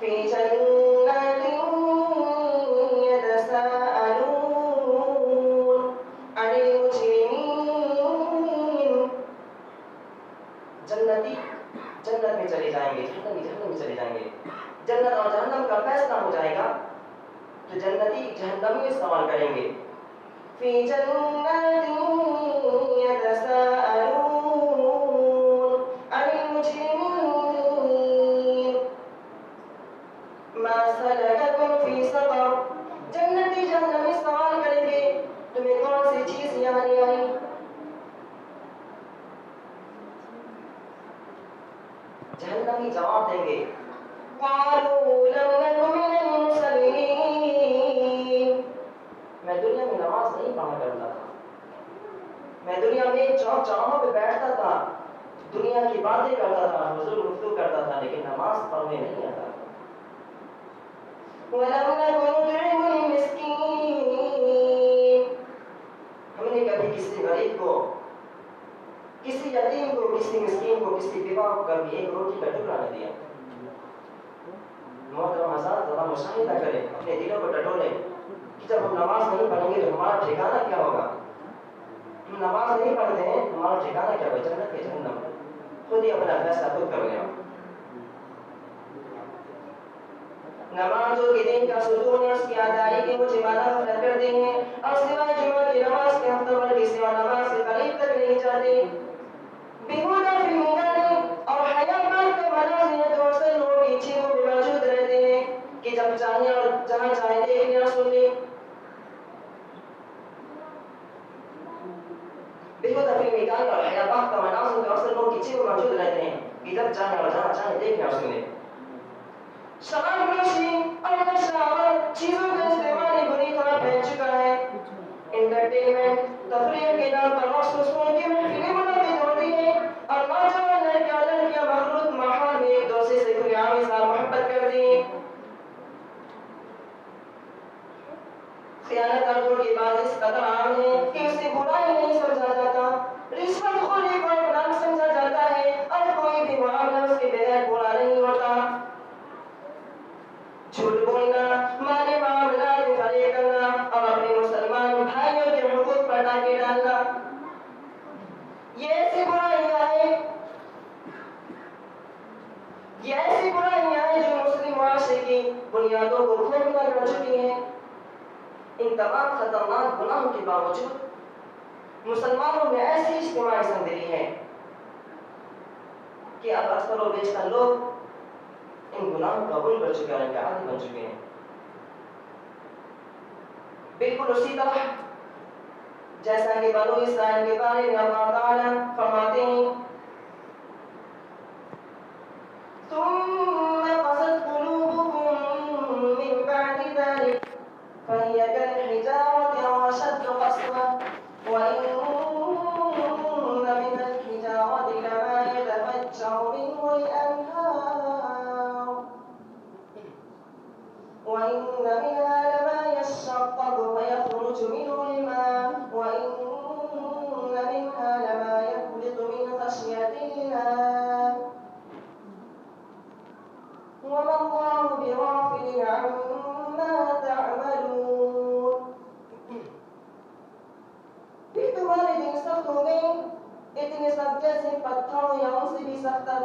في جنات يتساءلون عن المجرمين। जन्नती जन्नत में चले जाएंगे, जहन्नमी जहन्नम में चले जाएंगे। जन्नत और जहन्नम का फैसला हो जाएगा तो जन्नती जहन्नमी सवाल करेंगे। फी जन्नतिन यतसाअलून अनिल मुजरिमीन मा सलककुम फी सक़र। जन्नती जहन्नमी सवाल करेंगे तुम्हें कौन सी चीज यहाँ नहीं आई। जहन्नमी जवाब देंगे क़ालू लम नकु मिनल मुसल्लीन। मैं दुनिया में नमाज नहीं पढ़ा करता था, मैं दुनिया में चौक चौराहों पे बैठता था, दुनिया की बातें करता था, हुजूर गुफ्तगू करता था, लेकिन नमाज पढ़ने नहीं आता था। वलम नकु नुतइमुल मिस्कीन। हमने कभी किसी गरीब को, किसी यतीम को, किसी मिस्कीन को, किसी विधवा को कभी एक रोटी का टुकड़ा न दिया। मोहतरम हज़रात, ज़रा मुशाहिदा करें, अपने दिलों को टटोलें कि जब हम नमाज नहीं पढ़ेंगे तो हमारा ठिकाना क्या होगा। हम नमाज नहीं पढ़ते हैं, हमारा ठिकाना क्या होगा, जन्नत या जहन्नम। खुद ही अपना फैसला खुद कर लें। नमाजों के दिन का सुकून और उसकी अदायगी मुझे माना फरक करते हैं और सिवाय जुमा की नमाज के हफ्ते भर की सिवा नमाज से करीब तक नहीं जाते। बेहुदा फिल्मी गाने और हयाबात का मनाज़िर तो अक्सर लोगों की इच्छाओं में मौजूद रहते हैं कि जब चाहे और जहाँ चाहे देखने और सुनने। बेहुदा फिल्मी गाने और हयाबात का मनाज़िर तो अक्सर लोगों की इच्छाओं में मौजूद रहते हैं कि जब चाहे और जहाँ चाहे देखने और सुनने। शराब नोशी और नशा चीजों का इस्तेमाल बुरी तरह फैल चुका है। एंटरटेनमेंट तफरीह के नाम पर मखसूसों की महफिलें मुनक़्क़िद होती हैं और नौजवान लड़कियां मखलूत माहौल में एक दूसरे से खुलेआम इज़हार मोहब्बत करती हैं। खियानत और धोखेबाज़ी इस कदर आम है कि उसे बुराई नहीं समझा जाता, रिश्वतखोरी को गुनाह समझा जाता है और कोई भी मामला उसके बगैर पूरा नहीं होता। झूठ बोलना, माने मामला में फरेब करना और अपने मुसलमान भाइयों के हुकूक पर डाके डालना, ये ऐसी बुराइयां हैं जो मुस्लिम मुआशरे की बुनियादों को खोखला कर चुकी हैं। इन तमाम खतरनाक गुनाहों के बावजूद मुसलमानों में ऐसी इज्तिमाई संदिली है कि अब अक्सर और बेशतर लोग इन गुनाहों का कबूल कर चुके हैं, इनके आदी बन चुके हैं। बिल्कुल उसी तरह जैसा कि बनु इसराइल के बारे में अल्लाह ताला फरमाते हैं सुम्मा क़सत क़ुलूबुकुम मिन बअदि ज़ालिक फ़हिय कल-हिजारति अव अशद्दु क़स्वा व इन्न मिनल हिजारति लमा यतफ़ज्जरु मिन्हुल अनहार व इन्न मिनहा लमा यशक़क़ु फयख़रुजु मिन्हुल माअ व इन्न मिनहा लमा यहबितु मिन ख़श्यतिल्लाह वमा अल्लाहु बिग़ाफ़िलिन अम्मा तअमलून। फिर तुम्हारे दिल सख्त हो गए, इतने सख्त जैसे पत्थरों या उनसे भी सख्तर।